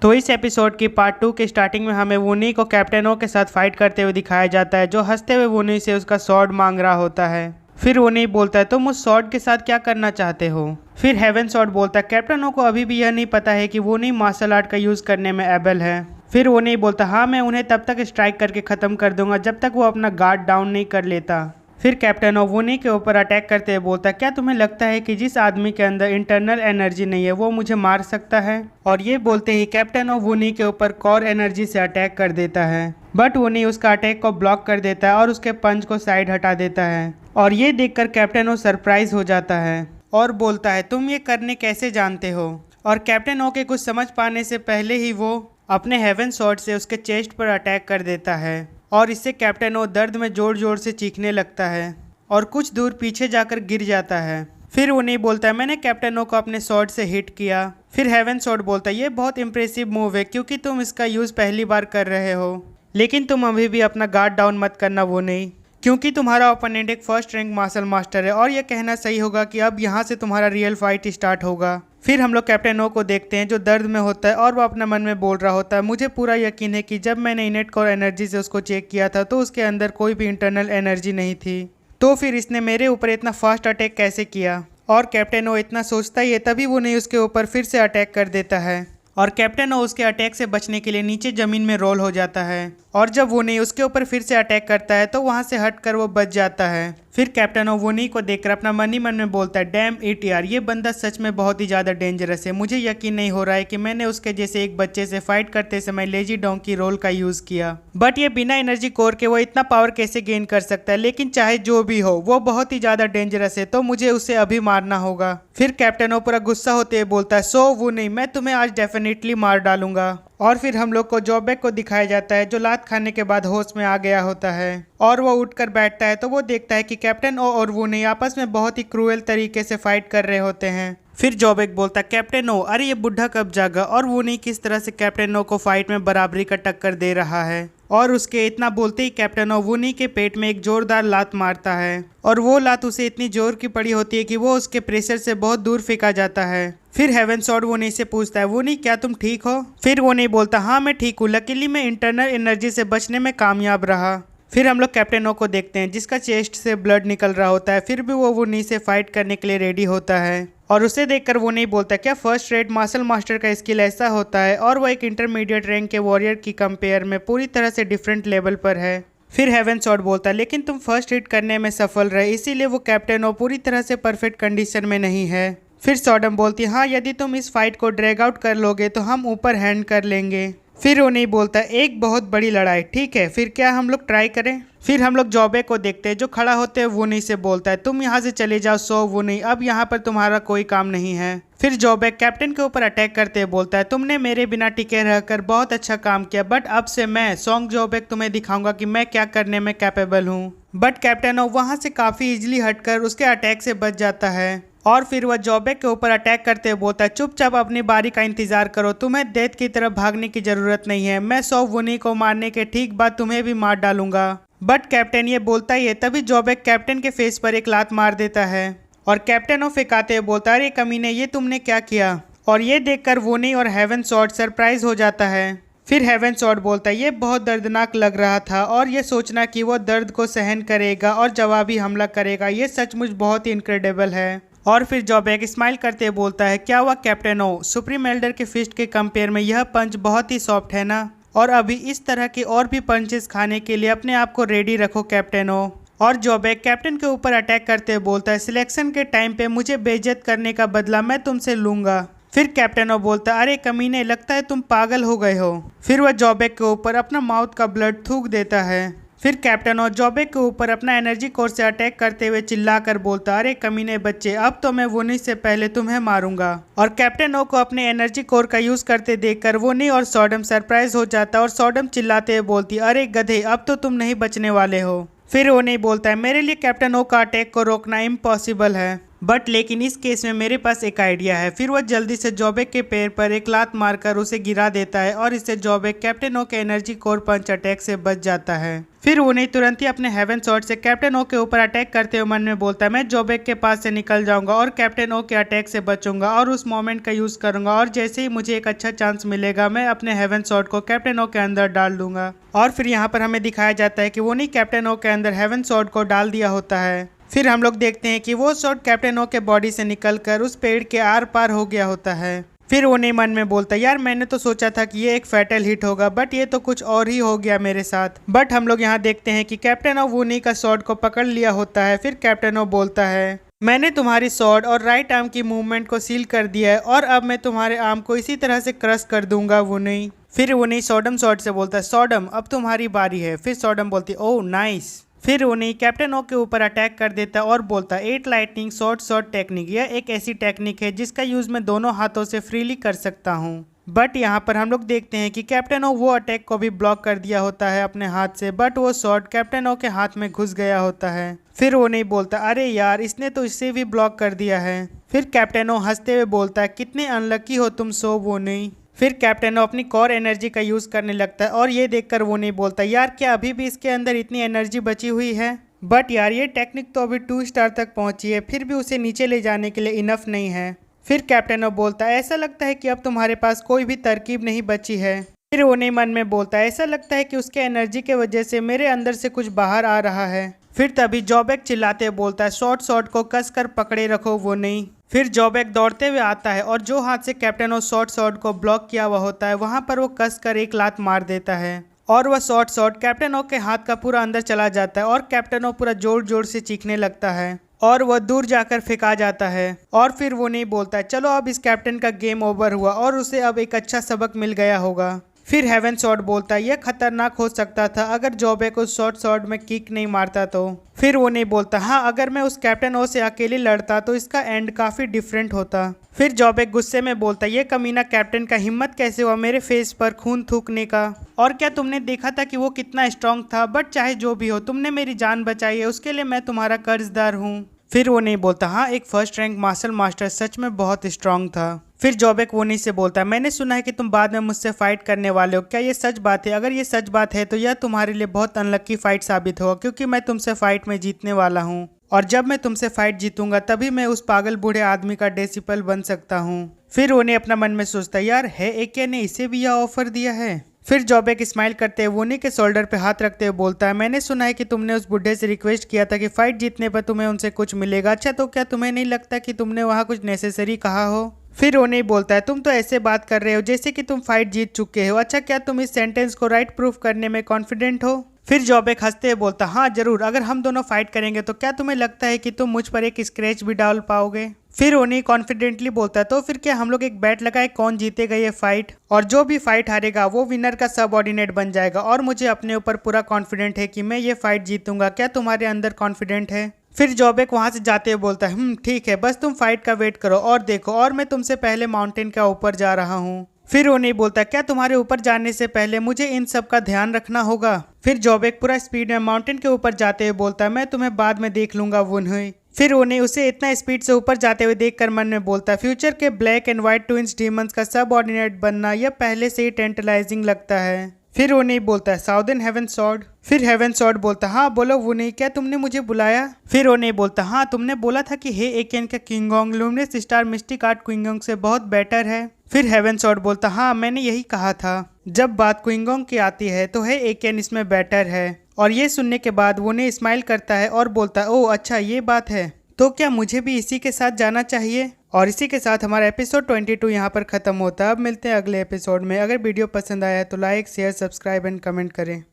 तो इस एपिसोड की पार्ट 2 के स्टार्टिंग में हमें वूनी को कैप्टन ओ के साथ फाइट करते हुए दिखाया जाता है, जो हंसते हुए वूनी से उसका स्वॉर्ड मांग रहा होता है। फिर वूनी बोलता है तुम उस स्वॉर्ड के साथ क्या करना चाहते हो। फिर हेवन स्वॉर्ड बोलता है कैप्टन ओ को अभी भी यह नहीं पता है कि वूनी मार्शल आर्ट का यूज करने में एबल है। फिर वूनी बोलता हाँ मैं उन्हें तब तक स्ट्राइक करके खत्म कर दूंगा जब तक वो अपना गार्ड डाउन नहीं कर लेता। फिर कैप्टन ओ वूनी के ऊपर अटैक करते हुए बोलता है क्या तुम्हें लगता है कि जिस आदमी के अंदर इंटरनल एनर्जी नहीं है वो मुझे मार सकता है। और ये बोलते ही कैप्टन ओ वूनी के ऊपर कोर एनर्जी से अटैक कर देता है, बट वूनी उसका अटैक को ब्लॉक कर देता है और उसके पंच को साइड हटा देता है। और ये देखकर कैप्टन ओ सरप्राइज हो जाता है और बोलता है तुम ये करने कैसे जानते हो। और कैप्टन ओ के कुछ समझ पाने से पहले ही वो अपने हेवन स्वॉर्ड से उसके चेस्ट पर अटैक कर देता है और इससे कैप्टन ओ दर्द में जोर जोर से चीखने लगता है और कुछ दूर पीछे जाकर गिर जाता है। फिर वो नहीं बोलता है मैंने कैप्टन ओ को अपने स्वॉर्ड से हिट किया। फिर हेवन स्वॉर्ड बोलता है ये बहुत इंप्रेसिव मूव है क्योंकि तुम इसका यूज़ पहली बार कर रहे हो, लेकिन तुम अभी भी अपना गार्ड डाउन मत करना वो नहीं, क्योंकि तुम्हारा ओपोनेंट एक फर्स्ट रैंक मार्शल मास्टर है और यह कहना सही होगा कि अब यहाँ से तुम्हारा रियल फाइट स्टार्ट होगा। फिर हम लोग कैप्टन ओ को देखते हैं जो दर्द में होता है और वो अपने मन में बोल रहा होता है मुझे पूरा यकीन है कि जब मैंने इनेट कोर एनर्जी से उसको चेक किया था तो उसके अंदर कोई भी इंटरनल एनर्जी नहीं थी, तो फिर इसने मेरे ऊपर इतना फास्ट अटैक कैसे किया। और कैप्टन ओ इतना सोचता ही है तभी वो नहीं उसके ऊपर फिर से अटैक कर देता है और कैप्टन ओ उसके अटैक से बचने के लिए नीचे जमीन में रोल हो जाता है। और जब वूनी उसके ऊपर फिर से अटैक करता है तो वहां से हटकर वो बच जाता है। फिर कैप्टन ओ वूनी को देखकर अपना मन ही मन में बोलता है डैम इट यार, ये बंदा सच में बहुत ही ज़्यादा डेंजरस है। मुझे यकीन नहीं हो रहा है कि मैंने उसके जैसे एक बच्चे से फाइट करते समय लेजी डोंकी रोल का यूज़ किया, बट ये बिना एनर्जी कोर के वो इतना पावर कैसे गेन कर सकता है। लेकिन चाहे जो भी हो वो बहुत ही ज़्यादा डेंजरस है, तो मुझे उसे अभी मारना होगा। फिर कैप्टन ओ पूरा गुस्सा होते हुए बोलता है सो वूनी मैं तुम्हें आज डेफिनेटली मार डालूंगा। और फिर हम लोग को जॉबेक को दिखाया जाता है जो लात खाने के बाद होश में आ गया होता है और वो उठकर बैठता है तो वो देखता है कि कैप्टन ओ और वूनी आपस में बहुत ही क्रूएल तरीके से फाइट कर रहे होते हैं। फिर जॉबेक बोलता है कैप्टन ओ अरे ये बुढ़ा कब जागा, और वूनी किस तरह से कैप्टन ओ को फाइट में बराबरी का टक्कर दे रहा है। और उसके इतना बोलते ही कैप्टन ओ वूनी के पेट में एक जोरदार लात मारता है और वो लात उसे इतनी जोर की पड़ी होती है कि वो उसके प्रेशर से बहुत दूर फेंका जाता है। फिर हेवन स्वॉर्ड वूनी से पूछता है वूनी क्या तुम ठीक हो। फिर वूनी बोलता हाँ मैं ठीक हूँ, लकीली मैं इंटरनल एनर्जी से बचने में कामयाब रहा। फिर हम लोग कैप्टन ओ को देखते हैं जिसका चेस्ट से ब्लड निकल रहा होता है, फिर भी वो वूनी से फाइट करने के लिए रेडी होता है। और उसे देखकर वूनी बोलता है क्या फर्स्ट रेट मार्शल मास्टर का स्किल ऐसा होता है, और वो एक इंटरमीडिएट रैंक के वॉरियर की कंपेयर में पूरी तरह से डिफरेंट लेवल पर है। फिर हेवन स्वॉर्ड बोलता है लेकिन तुम फर्स्ट हिट करने में सफल रहे, इसीलिए वो कैप्टन ओ पूरी तरह से परफेक्ट कंडीशन में नहीं है। फिर सॉडम बोलती है हाँ यदि तुम इस फाइट को ड्रैग आउट कर लोगे तो हम ऊपर हैंड कर लेंगे। फिर वो नहीं बोलता एक बहुत बड़ी लड़ाई, ठीक है फिर क्या हम लोग ट्राई करें। फिर हम लोग जॉबेक को देखते हैं जो खड़ा होते हैं वूनी से बोलता है तुम यहाँ से चले जाओ सो वूनी, अब यहाँ पर तुम्हारा कोई काम नहीं है। फिर जॉबेक कैप्टन के ऊपर अटैक करते हुए बोलता है तुमने मेरे बिना टिके रहकर बहुत अच्छा काम किया, बट अब से मैं सॉन्ग जॉबेक तुम्हें दिखाऊंगा कि मैं क्या करने में कैपेबल हूँ। बट कैप्टन ओ वहाँ से काफ़ी इजिली हटकर उसके अटैक से बच जाता है और फिर वह जॉबेक के ऊपर अटैक करते हुए बोलता है चुपचाप अपनी बारी का इंतजार करो, तुम्हें डेथ की तरफ भागने की जरूरत नहीं है, मैं सौ वूनी को मारने के ठीक बाद तुम्हें भी मार डालूंगा। बट कैप्टन ये बोलता ही है तभी जॉबेक कैप्टन के फेस पर एक लात मार देता है और कैप्टन ओ फेंकाते हुए बोलता है अरे कमीने ये तुमने क्या किया। और ये देखकर वूनी और हेवन स्वॉर्ड सरप्राइज हो जाता है। फिर हेवन स्वॉर्ड बोलता है ये बहुत दर्दनाक लग रहा था और ये सोचना कि वो दर्द को सहन करेगा और जवाबी हमला करेगा, ये सचमुच बहुत ही इनक्रेडिबल है। और फिर जॉबेक स्माइल करते बोलता है क्या हुआ कैप्टन ओ, सुप्रीम एल्डर के फिस्ट के कंपेयर में यह पंच बहुत ही सॉफ्ट है ना, और अभी इस तरह के और भी पंचेस खाने के लिए अपने आप को रेडी रखो कैप्टन ओ। और जॉबेक कैप्टन के ऊपर अटैक करते बोलता है सिलेक्शन के टाइम पे मुझे बेइज्जत करने का बदला मैं तुमसे लूंगा। फिर कैप्टन ओ बोलता है अरे कमीने लगता है तुम पागल हो गए हो। फिर वह जॉबेक के ऊपर अपना माउथ का ब्लड थूक देता है। फिर कैप्टन ओ जॉबेक के ऊपर अपना एनर्जी कोर से अटैक करते हुए चिल्लाकर बोलता अरे कमीने बच्चे अब तो मैं वूनी से पहले तुम्हें मारूंगा। और कैप्टन ओ को अपने एनर्जी कोर का यूज करते देखकर वूनी और सॉडम सरप्राइज हो जाता और सॉडम चिल्लाते हुए बोलती अरे गधे अब तो तुम नहीं बचने वाले हो। फिर वो नहीं बोलता है मेरे लिए कैप्टन ओ का अटैक को रोकना इम्पॉसिबल है, बट लेकिन इस केस में मेरे पास एक आइडिया है। फिर वह जल्दी से जॉबेक के पैर पर एक लात मारकर उसे गिरा देता है और इससे जॉबेक कैप्टन ओ के एनर्जी कोर पंच अटैक से बच जाता है। फिर वो नहीं तुरंत ही अपने हेवन स्वॉर्ड से कैप्टन ओ के ऊपर अटैक करते हुए मन में बोलता है मैं जोबेक के पास से निकल जाऊंगा और कैप्टन ओ के अटैक से बचूंगा और उस मोमेंट का यूज करूंगा और जैसे ही मुझे एक अच्छा चांस मिलेगा मैं अपने हेवन स्वॉर्ड को कैप्टन ओ के अंदर डाल दूंगा। और फिर यहाँ पर हमें दिखाया जाता है कि वो नहीं कैप्टन ओ के अंदर हेवन स्वॉर्ड को डाल दिया होता है। फिर हम लोग देखते हैं कि वो स्वॉर्ड कैप्टन ओ के बॉडी से निकलकर उस पेड़ के आर पार हो गया होता है। फिर वो नहीं मन में बोलता यार मैंने तो सोचा था कि ये एक फैटल हिट होगा बट ये तो कुछ और ही हो गया मेरे साथ। बट हम लोग यहाँ देखते हैं कि कैप्टन ओ वूनी का स्वॉर्ड को पकड़ लिया होता है। फिर कैप्टन ओ बोलता है मैंने तुम्हारी स्वॉर्ड और राइट आर्म की मूवमेंट को सील कर दिया है और अब मैं तुम्हारे आर्म को इसी तरह से क्रश कर दूंगा वूनी। फिर वूनी सॉडम स्वॉर्ड से बोलता है सॉडम अब तुम्हारी बारी है। फिर सॉडम बोलती ओह नाइस। फिर उन्हें कैप्टन ओ के ऊपर अटैक कर देता है और बोलता है 8 लाइटनिंग शॉर्ट टेक्निक। यह एक ऐसी टेक्निक है जिसका यूज मैं दोनों हाथों से फ्रीली कर सकता हूँ। बट यहाँ पर हम लोग देखते हैं कि कैप्टन ओ वो अटैक को भी ब्लॉक कर दिया होता है अपने हाथ से बट वो शॉट कैप्टन ओ के हाथ में घुस गया होता है। फिर वो नहीं बोलता अरे यार इसने तो इससे भी ब्लॉक कर दिया है। फिर कैप्टन ओ हंसते हुए बोलता है कितने अनलकी हो तुम सो वो नहीं। फिर कैप्टन ओ अपनी कोर एनर्जी का यूज करने लगता है और ये देखकर वो नहीं बोलता यार क्या अभी भी इसके अंदर इतनी एनर्जी बची हुई है। बट यार ये टेक्निक तो अभी 2 स्टार तक पहुंची है फिर भी उसे नीचे ले जाने के लिए इनफ नहीं है। फिर कैप्टन ओ बोलता है ऐसा लगता है कि अब तुम्हारे पास कोई भी तरकीब नहीं बची है। फिर वो नहीं मन में बोलता है ऐसा लगता है कि उसके एनर्जी के वजह से मेरे अंदर से कुछ बाहर आ रहा है। फिर तभी जोबेक चिल्लाते बोलता है शॉर्ट को कस कर पकड़े रखो वो नहीं। फिर जोबेक दौड़ते हुए आता है और जो हाथ से कैप्टन ओ शॉर्ट को ब्लॉक किया हुआ होता है वहां पर वो कस कर एक लात मार देता है और वह शॉर्ट कैप्टन ओ के हाथ का पूरा अंदर चला जाता है और कैप्टन ओ पूरा जोर जोर से चीखने लगता है और वह दूर जाकर फेंका जाता है। और फिर वो नहीं बोलता है चलो अब इस कैप्टन का गेम ओवर हुआ और उसे अब एक अच्छा सबक मिल गया होगा। फिर हेवन स्वॉर्ड बोलता है यह खतरनाक हो सकता था अगर जोबेक उस स्वॉर्ड में किक नहीं मारता तो। फिर वो नहीं बोलता हाँ अगर मैं उस कैप्टन ओ से अकेले लड़ता तो इसका एंड काफी डिफरेंट होता। फिर जोबेक गुस्से में बोलता ये कमीना कैप्टन का हिम्मत कैसे हुआ मेरे फेस पर खून थूकने का और क्या तुमने देखा था कि वो कितना स्ट्रांग था। बट चाहे जो भी हो तुमने मेरी जान बचाई है उसके लिए मैं तुम्हारा कर्जदार हूँ। फिर वो नहीं बोलता हाँ एक फर्स्ट रैंक मार्शल मास्टर सच में बहुत स्ट्रांग था। फिर जोबेक वो नहीं से बोलता है मैंने सुना है कि तुम बाद में मुझसे फाइट करने वाले हो क्या ये सच बात है। अगर ये सच बात है तो यह तुम्हारे लिए बहुत अनलक्की फाइट साबित होगा क्योंकि मैं तुमसे फाइट में जीतने वाला हूँ और जब मैं तुमसे फाइट जीतूंगा तभी मैं उस पागल बूढ़े आदमी का डिसिपल बन सकता हूँ। फिर उन्हें अपना मन में सोचता है यार है एके ने इसे भी यह ऑफर दिया है। फिर जोबेक स्माइल करते हुए वोनी के शोल्डर पे हाथ रखते हुए बोलता है मैंने सुना है कि तुमने उस बुढ़े से रिक्वेस्ट किया था कि फाइट जीतने पर तुम्हें उनसे कुछ मिलेगा। अच्छा तो क्या तुम्हें नहीं लगता कि तुमने वहाँ कुछ नेसेसरी कहा हो। फिर वो नहीं बोलता है तुम तो ऐसे बात कर रहे हो जैसे कि तुम फाइट जीत चुके हो। अच्छा क्या तुम इस सेंटेंस को राइट प्रूफ करने में कॉन्फिडेंट हो। फिर जोबेक हंसते हुए बोलता हाँ जरूर अगर हम दोनों फाइट करेंगे तो क्या तुम्हें लगता है कि तुम मुझ पर एक स्क्रैच भी डाल पाओगे। फिर उन्हीं कॉन्फिडेंटली बोलता है तो फिर क्या हम लोग एक बैट लगाए कौन जीतेगा ये फाइट और जो भी फाइट हारेगा वो विनर का सबऑर्डिनेट बन जाएगा और मुझे अपने ऊपर पूरा कॉन्फिडेंट है कि मैं ये फाइट जीतूंगा। क्या तुम्हारे अंदर कॉन्फिडेंट है। फिर जोबेक वहां से जाते हुए बोलता है ठीक है बस तुम फाइट का वेट करो और देखो और मैं तुमसे पहले माउंटेन का ऊपर जा रहा हूँ। फिर वो नहीं बोलता क्या तुम्हारे ऊपर जाने से पहले मुझे इन सब का ध्यान रखना होगा। फिर जोबेक पूरा स्पीड में माउंटेन के ऊपर जाते हुए बोलता है मैं तुम्हें बाद में देख लूंगा वुनहुई। फिर उन्हें उसे इतना स्पीड से ऊपर जाते हुए देखकर मन में बोलता है फ्यूचर के black and white twins demons का सबऑर्डिनेट बनना यह पहले से ही टेंटलाइजिंग लगता है। फिर वो नहीं बोलता है साउदर्न हेवन स्वॉर्ड। फिर हेवन स्वॉर्ड बोलता हाँ बोलो वो नहीं क्या तुमने मुझे बुलाया। फिर वो नहीं बोलता हाँ तुमने बोला था कि हे एकेन का किंगोंग लुमिनस स्टार मिस्टिक आर्ट क्विंगोंग से बहुत बेटर है। फिर हेवन स्वॉर्ड बोलता हाँ मैंने यही कहा था जब बात क्विंगोंग की आती है तो है एकेन इसमें बेटर है। और ये सुनने के बाद वो ने स्माइल करता है और बोलता है ओह अच्छा ये बात है तो क्या मुझे भी इसी के साथ जाना चाहिए। और इसी के साथ हमारा एपिसोड 22 यहाँ पर खत्म होता है। अब मिलते हैं अगले एपिसोड में। अगर वीडियो पसंद आया है तो like share subscribe and comment करें।